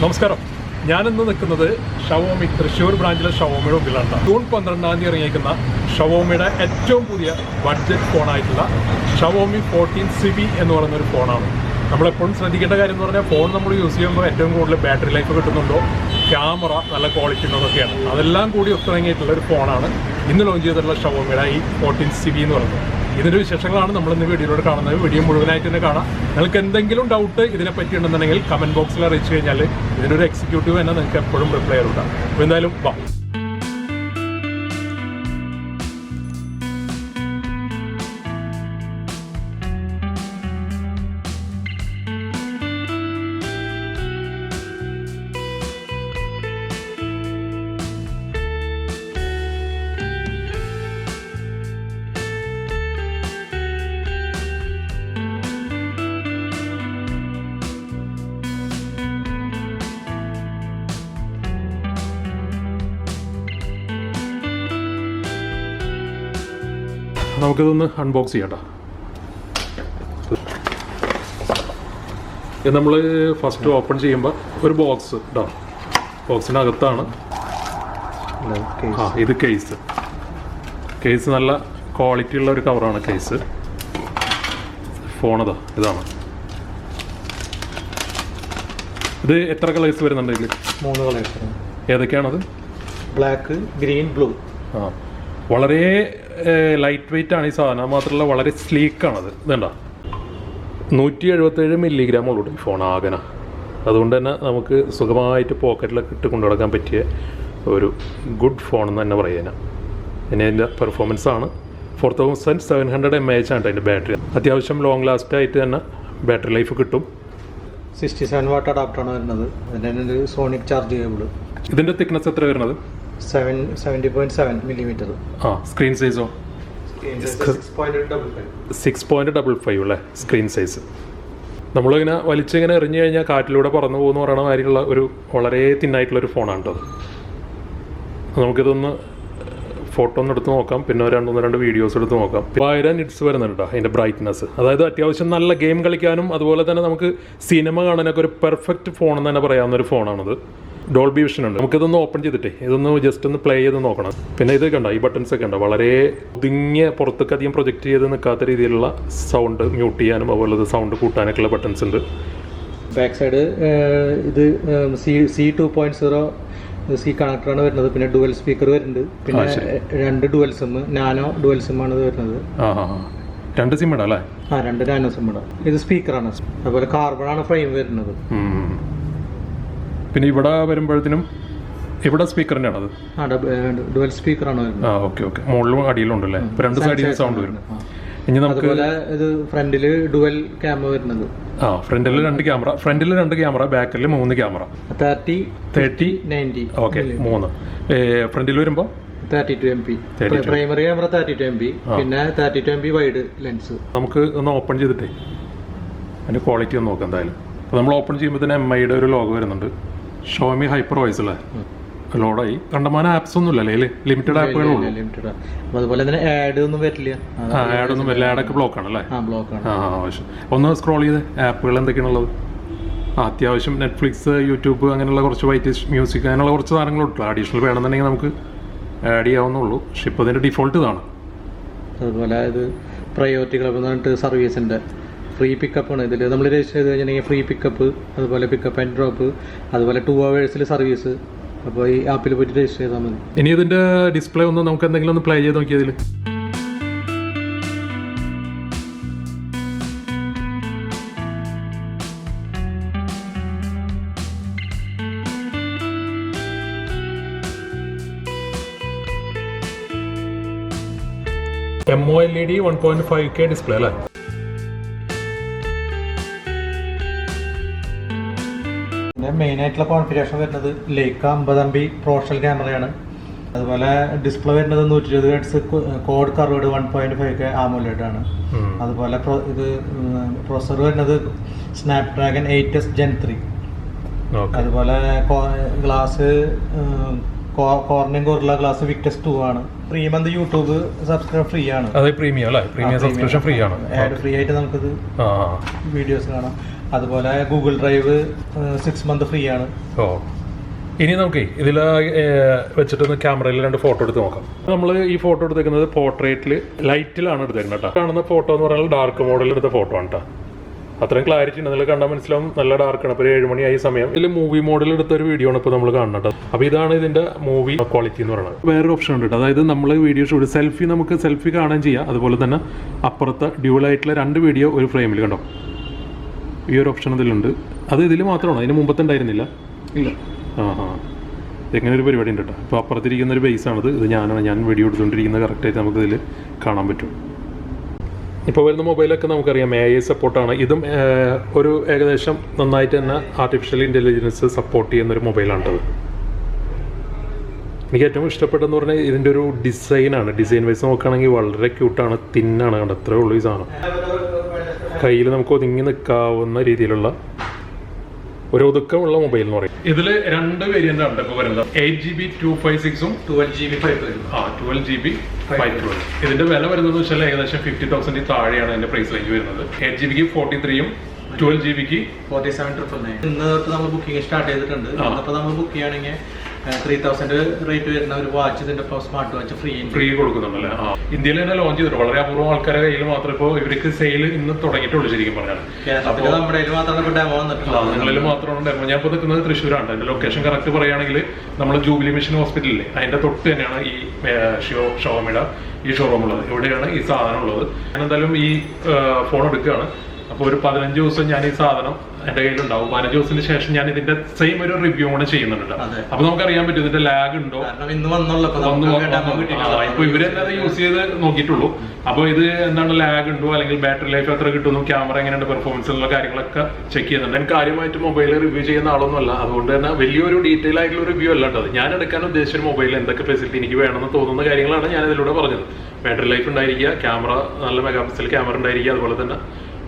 നമസ്കാരം. ഞാനിന്ന് നിൽക്കുന്നത് ഷവോമി തൃശ്ശൂർ ബ്രാഞ്ചിലെ ഷവോമിയുടെ മുമ്പിലാണ്. ജൂൺ 12-ാം തീയതി ഇറങ്ങിയിരിക്കുന്ന ഷവോമിയുടെ ഏറ്റവും പുതിയ ബഡ്ജറ്റ് ഫോണായിട്ടുള്ള ഷവോമി 14 CB എന്ന് പറയുന്നൊരു ഫോണാണ്. നമ്മളെപ്പോഴും ശ്രദ്ധിക്കേണ്ട കാര്യം എന്ന് പറഞ്ഞാൽ ഫോൺ നമ്മൾ യൂസ് ചെയ്യുമ്പോൾ ഏറ്റവും കൂടുതൽ ബാറ്ററി ലൈഫ് കിട്ടുന്നുണ്ടോ, ക്യാമറ നല്ല ക്വാളിറ്റി ഉള്ളതൊക്കെയാണ്. അതെല്ലാം കൂടി ഒത്തിറങ്ങിയിട്ടുള്ള ഒരു ഫോണാണ് ഇന്ന് ലോഞ്ച് ചെയ്തിട്ടുള്ള ഷവോമിയുടെ ഈ 14 CB എന്ന് പറയുന്നത്. ഇതിൻ്റെ വിശേഷങ്ങളാണ് നമ്മളിന്ന് വീഡിയോയിലൂടെ കാണുന്നത്. വീഡിയോ മുഴുവനായിട്ട് തന്നെ കാണാം. നിങ്ങൾക്ക് എന്തെങ്കിലും ഡൗട്ട് ഇതിനെപ്പറ്റി ഉണ്ടെന്നുണ്ടെങ്കിൽ കമൻറ്റ് ബോക്സിൽ അറിയിച്ചു കഴിഞ്ഞാൽ ഇതിനൊരു എക്സിക്യൂട്ടീവ് തന്നെ നിങ്ങൾക്ക് എപ്പോഴും റിപ്ലൈ ചെയ്തിട്ടുണ്ടാകും. അപ്പോൾ എന്തായാലും വാ. നമുക്കിതൊന്ന് അൺബോക്സ് ചെയ്യാം. ഇത് നമ്മൾ ഫസ്റ്റ് ഓപ്പൺ ചെയ്യുമ്പോൾ ഒരു ബോക്സ് കേട്ടോ. ബോക്സിനകത്താണ് ഇത് കേസ് നല്ല ക്വാളിറ്റി ഉള്ള ഒരു കവറാണ് കേസ്. ഫോണതാ ഇതാണ്. ഇത് എത്ര കളേഴ്സ് വരുന്നുണ്ട് ഇതിൽ? 3 കളേഴ്സ്. ഏതൊക്കെയാണത്? Black, green, blue. വളരെ ലൈറ്റ് വെയിറ്റ് ആണ് ഈ സാധനം. മാത്രമല്ല വളരെ സ്ലീക്കാണത്. ഇതുണ്ട 177 മില്ലിഗ്രാം ഉള്ളൂ ഈ ഫോൺ ആകന. അതുകൊണ്ട് തന്നെ നമുക്ക് സുഖമായിട്ട് പോക്കറ്റിലൊക്കെ ഇട്ട് കൊണ്ടു നടക്കാൻ പറ്റിയ ഒരു ഗുഡ് ഫോൺ എന്ന് തന്നെ പറയാൻ. പിന്നെ അതിൻ്റെ പെർഫോമൻസ് ആണ് 4700 mAh ആണ് അതിൻ്റെ ബാറ്ററി. അത്യാവശ്യം ലോങ് ലാസ്റ്റ് ആയിട്ട് തന്നെ ബാറ്ററി ലൈഫ് കിട്ടും. 67 വാട്ട് അഡാപ്റ്ററാണ് വരുന്നത്. അതിൻ്റെ സോണിക് ചാർജ് കേബിൾ. ഇതിൻ്റെ തിക്നെസ് എത്ര വരുന്നത്? 70.7 മില്ലിമീറ്റർ. സ്ക്രീൻ സൈസോ? 6.55 അല്ലേ സ്ക്രീൻ സൈസ്. നമ്മളിങ്ങനെ വലിച്ചിങ്ങനെ എറിഞ്ഞു കഴിഞ്ഞാൽ കാറ്റിലൂടെ പറന്നു പോകുന്ന പറയുന്ന മാതിരിയുള്ള ഒരു വളരെ തിന്നായിട്ടുള്ളൊരു ഫോണാണ് കേട്ടോ. നമുക്കിതൊന്ന് ഫോട്ടോ ഒന്ന് എടുത്ത് നോക്കാം. പിന്നെ രണ്ട് വീഡിയോസ് എടുത്ത് നോക്കാം. 1000 നിറ്റ്സ് വരുന്നുണ്ട് അതിൻ്റെ ബ്രൈറ്റ്നസ്. അതായത് അത്യാവശ്യം നല്ല ഗെയിം കളിക്കാനും അതുപോലെ തന്നെ നമുക്ക് സിനിമ കാണാനൊക്കെ ഒരു പെർഫെക്റ്റ് ഫോൺ എന്ന് തന്നെ പറയാവുന്നൊരു ഫോണാണിത്. ഡോൾബി വിഷൻ ഉണ്ട്. നമുക്കിതൊന്ന് ഓപ്പൺ ചെയ്തിട്ടേ ഇതൊന്ന് ജസ്റ്റ് ഒന്ന് പ്ലേ ചെയ്ത് നോക്കണം. പിന്നെ ഇത് കണ്ട ഈ ബട്ടൺസ് ഒക്കെ ഉണ്ട്. വളരെ ഒതുങ്ങിയ പുറത്തേക്ക് അധികം പ്രൊജക്റ്റ് ചെയ്ത് നിൽക്കാത്ത രീതിയിലുള്ള സൗണ്ട് മ്യൂട്ട് ചെയ്യാനും അതുപോലെ സൗണ്ട് കൂട്ടാനൊക്കെയുള്ള ബട്ടൺസ് ഉണ്ട്. ബാക്ക് സൈഡ് ഇത് C 2.0 C കണക്ടറാണ് വരുന്നത്. പിന്നെ ഡുവൽ സ്പീക്കർ വരുന്നുണ്ട്. പിന്നെ 2 dual SIM, nano dual SIM ആണ് ഇത് വരുന്നത്. 2 സിം ഇടാം അല്ലേ? 2 നാനോ സിം ഇടാം. ഇത് സ്പീക്കറാണ്. അതുപോലെ കാർബണാണ് ഫ്രെയിം വരുന്നത്. പിന്നെ ഇവിടെ വരുമ്പോഴത്തേനും ഇവിടെ സ്പീക്കറിൻ്റെ ആണത്. ഡുവൽ സ്പീക്കറാണ് വരുന്നത്. ഓക്കെ മുകളിലും അടിയിലും ഉണ്ടല്ലേ? 2 സൈഡിൽ സൗണ്ട് വരും. ഇനി നമുക്ക് ഇത് ഫ്രണ്ടില് ഡുവൽ ക്യാമറ വരുന്നത്. ഫ്രണ്ടിൽ 2 ക്യാമറ. ഫ്രണ്ടിൽ 2 ക്യാമറ, ബാക്കിൽ 3 ക്യാമറ. 30, 90. ഓക്കെ 3. ഫ്രണ്ടിൽ വരുമ്പോൾ 32 MP പ്രൈമറി ക്യാമറ, 32 MP. പിന്നെ 32 MP വൈഡ് ലെൻസ്. നമുക്ക് ഒന്ന് ഓപ്പൺ ചെയ്തിട്ടേ അതിൻ്റെ ക്വാളിറ്റി ഒന്ന് നോക്കാം എന്തായാലും. അപ്പോൾ നമ്മൾ ഓപ്പൺ ചെയ്യുമ്പോൾ തന്നെ MIയുടെ ഒരു ലോഗോ വരുന്നുണ്ട്. ഷോമി ഹൈപ്പർ വോയിസ് അല്ലേ? ലോഡായി. കണ്ടമാനം ആപ്സ് ഒന്നും ഇല്ലല്ലേ? ലിമിറ്റഡ് ആപ്പുകളേ ഉള്ളൂ. അതുപോലെ തന്നെ ആഡ് ഒന്നും വരില്ല. ആഡൊന്നും വരില്ല. ആഡൊക്കെ ബ്ലോക്ക് ആണല്ലേ? ബ്ലോക്കാണ്. ഒന്ന് സ്ക്രോൾ ചെയ്ത് ആപ്പുകൾ എന്തൊക്കെയാണുള്ളത്? അത്യാവശ്യം നെറ്റ്ഫ്ലിക്സ്, യൂട്യൂബ് അങ്ങനെയുള്ള കുറച്ച് വൈറ്റ് മ്യൂസിക് അങ്ങനെയുള്ള കുറച്ച് സാധനങ്ങളുണ്ട്. അഡീഷണൽ വേണമെന്നുണ്ടെങ്കിൽ നമുക്ക് ആഡ് ചെയ്യാവുന്നുള്ളൂ. പക്ഷെ ഇപ്പോൾ ഇതിൻ്റെ ഡിഫോൾട്ട് ഇതാണ്. അതുപോലെ ഇത് പ്രയോറിറ്റി ക്ലബ് എന്ന് പറഞ്ഞിട്ട് സർവീസിൻ്റെ ഫ്രീ പിക്കപ്പ് ആണ്. ഇതിൽ നമ്മൾ രജിസ്റ്റർ ചെയ്ത് കഴിഞ്ഞിട്ടുണ്ടെങ്കിൽ ഫ്രീ പിക്കപ്പ്, അതുപോലെ പിക്കപ്പ് ആൻഡ് ഡ്രോപ്പ്, അതുപോലെ 2 hours സർവീസ്. അപ്പോൾ ഈ ആപ്പിൽ പോയിട്ട് രജിസ്റ്റർ ചെയ്താൽ മതി. ഇനി ഇതിൻ്റെ ഡിസ്പ്ലേ ഒന്ന് നമുക്ക് എന്തെങ്കിലും ഒന്ന് പ്ലേ ചെയ്ത് നോക്കിയതിൽ MOLED 1.5K ഡിസ്പ്ലേ അല്ലേ? മെയിൻ ആയിട്ടുള്ള കോൺഫിഗറേഷൻ വരുന്നത് ലേക്ക് 50 MP പ്രൊഫഷണൽ ക്യാമറയാണ്. അതുപോലെ ഡിസ്പ്ലേ വരുന്നത് 120 Hz code curved 1.5K AMOLED ആണ്. അതുപോലെ ഇത് പ്രോസസർ വരുന്നത് സ്നാപ്ഡ്രാഗൺ 8S Gen 3. അതുപോലെ glass Corning gorilla glass Victus 2 ആണ്. 3 month യൂട്യൂബ് സബ്സ്ക്രൈബ് ഫ്രീ ആണ്. അതെ, പ്രീമിയം അല്ലേ? പ്രീമിയം സബ്സ്ക്രിപ്ഷൻ ഫ്രീ ആണ്. ആഡ് ഫ്രീ ആയിട്ട് നമുക്കിത് വീഡിയോസ് കാണാം. അതുപോലെ ഗൂഗിൾ ഡ്രൈവ് 6 month ഫ്രീ ആണ്. ഓ, ഇനി നമുക്ക് ഇതിൽ വെച്ചിട്ട് ക്യാമറയിൽ 2 ഫോട്ടോ എടുത്ത് നോക്കാം. നമ്മൾ ഈ ഫോട്ടോ എടുത്തേക്കുന്നത് പോർട്രേറ്റിൽ ലൈറ്റിലാണ് എടുത്തേക്കുന്നത് കേട്ടോ. കാണുന്ന ഫോട്ടോ എന്ന് പറഞ്ഞാൽ ഡാർക്ക് മോഡിൽ എടുത്ത ഫോട്ടോ ആണ് കേട്ടോ. അത്രയും ക്ലാരിറ്റി ഉണ്ട്, നിങ്ങൾ കണ്ടാൽ മനസ്സിലാവും. നല്ല ഡാർക്കാണ്. ഇപ്പോൾ 7 മണിയായി സമയം. ഇതിൽ മൂവി മോഡിൽ എടുത്ത ഒരു വീഡിയോ ആണ് ഇപ്പോൾ നമ്മൾ കാണുന്നത്. അപ്പോൾ ഇതാണ് ഇതിന്റെ മൂവി ക്വാളിറ്റി എന്ന് പറയുന്നത്. വേറൊരു ഓപ്ഷൻ ഉണ്ട് കേട്ടോ. അതായത് നമ്മൾ വീഡിയോ ഷൂട്ട് നമുക്ക് സെൽഫി കാണാൻ ചെയ്യാം. അതുപോലെ തന്നെ അപ്പുറത്തെ ഡ്യൂളായിട്ടുള്ള 2 വീഡിയോ ഒരു ഫ്രെയിമിൽ കണ്ടോ. ഈ ഒരു ഓപ്ഷൻ ഇതിലുണ്ട്. അത് ഇതിൽ മാത്രമാണോ? അതിന് മുമ്പത്തെ ഉണ്ടായിരുന്നില്ല? ഇല്ല. എങ്ങനെ ഒരു പരിപാടി ഉണ്ട് കേട്ടോ. ഇപ്പോൾ അപ്പുറത്തിരിക്കുന്ന ഒരു ബേസാണിത്. ഇത് ഞാൻ വീഡിയോ എടുത്തുകൊണ്ടിരിക്കുന്നത് കറക്റ്റായിട്ട് നമുക്ക് ഇതിൽ കാണാൻ പറ്റും. ഇപ്പോൾ വരുന്ന മൊബൈലൊക്കെ നമുക്കറിയാം AI സപ്പോർട്ടാണ്. ഇതും ഒരു ഏകദേശം നന്നായിട്ട് തന്നെ ആർട്ടിഫിഷ്യൽ ഇൻ്റലിജൻസ് സപ്പോർട്ട് ചെയ്യുന്നൊരു മൊബൈലാണിത്. എനിക്ക് ഏറ്റവും ഇഷ്ടപ്പെട്ടതെന്ന് പറഞ്ഞാൽ ഇതിൻ്റെ ഒരു ഡിസൈനാണ്. ഡിസൈൻ വൈസ് നോക്കുകയാണെങ്കിൽ വളരെ ക്യൂട്ടാണ്, തിന്നാണ്. കണ്ട അത്രേ ഉള്ളൂ ഈ സാധനം. കയ്യിൽ നമുക്ക് ഒതുങ്ങി നിൽക്കാവുന്ന രീതിയിലുള്ള ഒരു ഒതുക്കമുള്ള മൊബൈൽ എന്ന് പറയും. ഇതിൽ 2 വേരിയന്റ് ആണ് ഇപ്പോൾ വരുന്നത്. 8GB 256ഉം 12GB 512. 12GB 512. ഇതിന്റെ വില വരുന്നത് വെച്ചാൽ ഏകദേശം 50,000 താഴെയാണ് ഇതിന്റെ പ്രൈസ് റേഞ്ച് വരുന്നത്. 8GB 43ഉം 12GB 47,999. ഇന്ന് തൊട്ട് നമ്മൾ ബുക്കിംഗ് സ്റ്റാർട്ട് ചെയ്തിട്ടുണ്ട്. അപ്പോൾ നമ്മൾ ബുക്ക് ചെയ്യുകയാണെങ്കിൽ 3,000 റേറ്റ് വരുന്ന ഒരു വാച്ച് ഇതിന്റെ സ്മാർട്ട് വാച്ച് ഫ്രീ കൊടുക്കുന്നുണ്ടല്ലേ? ഇന്ത്യയിൽ തന്നെ ലോഞ്ച് ചെയ്തിട്ടുണ്ട്. വളരെ അപൂർവം ആൾക്കാരുടെ കയ്യിൽ മാത്രമേ ഇപ്പോൾ ഇവർക്ക് സെയിൽ ഇന്ന് തുടങ്ങിയിട്ടുള്ളൂ ശരിക്കും പറഞ്ഞാൽ. നമ്മുടെ മാത്രമാണ് ഡെമോ വന്നിട്ടുള്ളത്. നിങ്ങളിൽ മാത്രമാണ് ഡെമോ. ഞാൻ ഇപ്പോൾ നിൽക്കുന്നത് തൃശ്ശൂരാണ്. അതിന്റെ ലൊക്കേഷൻ കറക്റ്റ് പറയുകയാണെങ്കിൽ നമ്മൾ ജൂബിലി മിഷൻ ഹോസ്പിറ്റലിലെ അതിന്റെ തൊട്ട് തന്നെയാണ് ഈ ഷവോമിയുടെ ഈ ഷോറൂം ഉള്ളത്. ഇവിടെയാണ് ഈ സാധനം ഉള്ളത്. ഞാൻ എന്തായാലും ഈ ഫോൺ എടുക്കുകയാണ്. അപ്പോൾ ഒരു 15 ദിവസം ഞാൻ ഈ സാധനം എന്റെ കയ്യിലുണ്ടാവും. 15 ദിവസത്തിന് ശേഷം ഞാൻ ഇതിന്റെ സെയിം ഒരു റിവ്യൂ കൂടെ ചെയ്യുന്നുണ്ട്. അപ്പൊ നമുക്കറിയാൻ പറ്റും ഇതിന്റെ ലാഗ് ഉണ്ടോ. ഇപ്പൊ ഇവര് തന്നെ യൂസ് ചെയ്ത് നോക്കിയിട്ടുള്ളൂ. അപ്പൊ ഇത് എന്താണ് ലാഗ് ഉണ്ടോ അല്ലെങ്കിൽ ബാറ്ററി ലൈഫ് എത്ര കിട്ടുന്നു, ക്യാമറ എങ്ങനെയുണ്ട്, പെർഫോമൻസ് ഉള്ള കാര്യങ്ങളൊക്കെ ചെക്ക് ചെയ്യുന്നുണ്ട്. എനിക്ക് കാര്യമായിട്ട് മൊബൈൽ റിവ്യൂ ചെയ്യുന്ന ആളൊന്നുമല്ല. അതുകൊണ്ട് തന്നെ വലിയൊരു ഡീറ്റെയിൽ ആയിട്ടുള്ള റിവ്യൂ അല്ല കേട്ടത്. ഞാൻ എടുക്കാൻ ഉദ്ദേശിച്ച മൊബൈൽ എന്തൊക്കെ ഫെസിലിറ്റി എനിക്ക് വേണമെന്ന് തോന്നുന്ന കാര്യങ്ങളാണ് ഞാൻ ഇതിലൂടെ പറഞ്ഞത്. ബാറ്ററി ലൈഫ് ഉണ്ടായിരിക്കുക, ക്യാമറ നല്ല മെഗാപിക്സൽ ക്യാമറ ഉണ്ടായിരിക്കുക, അതുപോലെ തന്നെ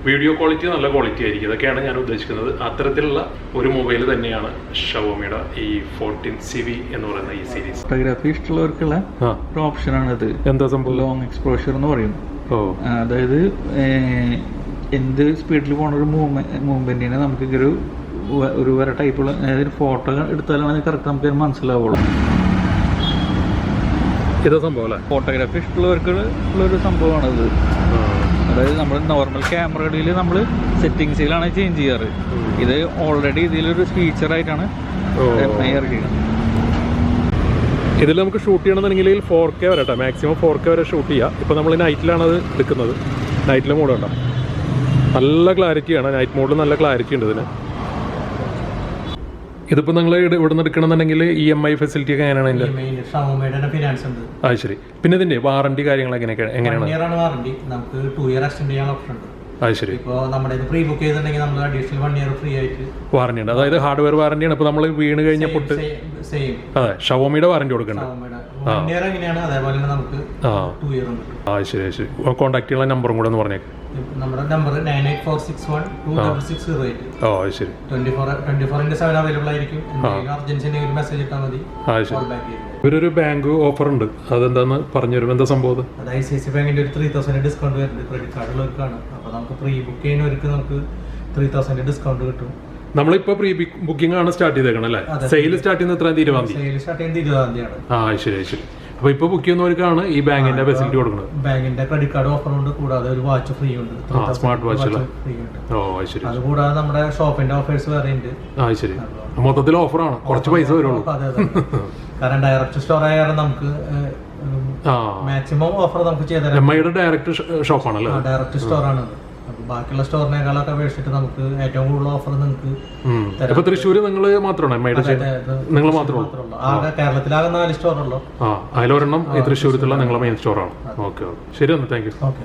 വീഡിയോ ക്വാളിറ്റി നല്ല ക്വാളിറ്റി ആയിരിക്കും. ഇതൊക്കെയാണ് ഞാൻ ഉദ്ദേശിക്കുന്നത്. അത്തരത്തിലുള്ള ഒരു മൊബൈൽ തന്നെയാണ് ഷവോമിയുടെ ഈ 14CV എന്ന് പറയുന്ന ഈ സീരീസ്. ഫോട്ടോഗ്രാഫി ഇഷ്ടമുള്ളവർക്കുള്ള ഒരു ഓപ്ഷനാണ് ഇത്. എന്താ സംഭവം? ലോങ് എക്സ്പോഷർ എന്ന് പറയും. അതായത് എന്ത് സ്പീഡിൽ പോണ ഒരു മൂവ്മെന്റിനെ നമുക്ക് ഒരു വേറെ ടൈപ്പുള്ള, അതായത് ഫോട്ടോ എടുത്താലാണ് കറക്റ്റ് നമുക്ക് മനസ്സിലാവുള്ളൂ. ഇതാ സംഭവം അല്ലേ? ഫോട്ടോഗ്രാഫി ഇഷ്ടമുള്ളവർക്ക് ഉള്ളൊരു സംഭവമാണത്. അതായത് നമ്മൾ നോർമൽ ക്യാമറകളിൽ നമ്മൾ സെറ്റിങ്സിലാണ് ചേഞ്ച് ചെയ്യാറ്. ഇത് ഓൾറെഡി ഇതിലൊരു ഫീച്ചറായിട്ടാണ് ഇറക്കിയത്. ഇതിൽ നമുക്ക് ഷൂട്ട് ചെയ്യണമെന്നുണ്ടെങ്കിൽ 4K വരെ കേട്ടോ, മാക്സിമം 4K വരെ ഷൂട്ട് ചെയ്യാം. ഇപ്പോൾ നമ്മൾ നൈറ്റിലാണ് അത് എടുക്കുന്നത്. നൈറ്റിലെ മോഡ് കേട്ടോ, നല്ല ക്ലാരിറ്റിയാണ്. നൈറ്റ് മോഡിൽ നല്ല ക്ലാരിറ്റി ഉണ്ട് ഇതിന്. ഇതിപ്പോൾ നിങ്ങൾ ഇവിടെ നിന്ന് എടുക്കണമെന്നുണ്ടെങ്കിൽ EMI ഫെസിലിറ്റി ഒക്കെ എങ്ങനെയാണ് അതിൻ്റെ? ഫിനാൻസ് ഉണ്ട്. അത് ശരി. പിന്നെ ഇതിൻ്റെ വാറണ്ടി കാര്യങ്ങൾ എങ്ങനെയാണ്? വാറണ്ടി നമുക്ക് 2 year എക്സ്റ്റെൻഡ് ചെയ്യാൻ ഓപ്ഷൻ ഉണ്ട്. അത് ശരി. ഇപ്പോൾ നമ്മുടെ പ്രീ ബുക്ക് ചെയ്തിട്ടുണ്ടെങ്കിൽ നമ്മൾ അഡീഷണൽ 1 year ഫ്രീ ആയിട്ട് വാറണ്ടി ഉണ്ട്. അതായത് ഹാർഡ്വെയർ വാറണ്ടിയാണ്. ഇപ്പോൾ നമ്മൾ വീണ് കഴിഞ്ഞ പൊട്ട് അതെ ഷവോമിയുടെ വാറണ്ടി കൊടുക്കണം. 1 year എങ്ങനെയാണ്, അതേപോലെ തന്നെ നമുക്ക് 2 year ഉണ്ട്. ആ ശരി ശരി. കോൺടാക്ട് ചെയ്യാനുള്ള നമ്പറും കൂടെ ഒന്ന് പറഞ്ഞേക്ക്. നമ്മുടെ നമ്പർ 9846126608. ഓ ശരി. 24/7 അവൈലബിൾ ആയിരിക്കും. അർജൻസി ഒരു മെസ്സേജ് ഇട്ടാൽ മതി. ഇവരൊരു ബാങ്ക് ഓഫർ ഉണ്ട്, അതെന്താന്ന് പറഞ്ഞു തരും. എന്താ സംഭവം? അത് ICICI ബാങ്കിന്റെ ഒരു 3,000 ഡിസ്കൗണ്ട് വരുന്നുണ്ട് ക്രെഡിറ്റ് കാർഡ് ഉള്ളവർക്കാണ്. അപ്പോൾ നമുക്ക് പ്രീ ബുക്ക് ചെയ്യുന്നവർക്ക് നമുക്ക് 3,000 ഡിസ്കൗണ്ട് കിട്ടും. നമ്മളിപ്പോ പ്രീ ബുക്കിംഗ് ആണ് സ്റ്റാർട്ട് ചെയ്തേക്കണം അല്ലേ? സെയിൽ സ്റ്റാർട്ട് ചെയ്യുന്നത് 20 സെയിൽ സ്റ്റാർട്ട് ചെയ്യുന്നത് 20 ആണ്. ആ ശരി ശരി. അപ്പൊ ഇപ്പൊ ബുക്ക് ചെയ്യുന്നവർക്കാണ് ഈ ബാങ്കിന്റെ ഫെസിലിറ്റി കൊടുക്കുന്നത്. ബാങ്കിന്റെ ക്രെഡിറ്റ് കാർഡ് ഓഫർ ഉണ്ട്, കൂടാതെ ഒരു വാച്ച് ഫ്രീ ഉണ്ട്. സ്മാർട്ട് വാച്ച് ഫ്രീ ഉണ്ട്. ഓ ശരി. അത് കൂടാതെ നമ്മുടെ ഷോപ്പിന്റെ ഓഫേഴ്സ് വേറെ ഉണ്ട്. ആ ശരി. മൊത്തത്തിൽ ഓഫറാണ്, കുറച്ച് പൈസ വരുള്ളൂ. കാരണം ഡയറക്റ്റ് സ്റ്റോർ ആയാലും നമുക്ക് മാക്സിമം ഓഫർ നമുക്ക് ചെയ്തുതരാം. MI യുടെ ഡയറക്റ്റ് ഷോപ്പാണല്ലോ? ഡയറക്റ്റ് സ്റ്റോർ ആണ്. ബാക്കിയുള്ള സ്റ്റോറിനേക്കാളൊക്കെ അപേക്ഷിച്ചിട്ട് നമുക്ക് ഏറ്റവും കൂടുതൽ ഓഫർ നിങ്ങൾക്ക്. ഇപ്പൊ തൃശ്ശൂര് നിങ്ങൾ മാത്രമാണോ MI യുടെ? നിങ്ങൾ മാത്രമേ കേരളത്തിലാകെ 4 സ്റ്റോറുള്ളൂ. അതിലൊരെണ്ണം ഈ തൃശ്ശൂരത്തുള്ള നിങ്ങളെ മെയിൻ സ്റ്റോറാണ്. Okay okay. ശരി, താങ്ക് യു. ഓക്കെ.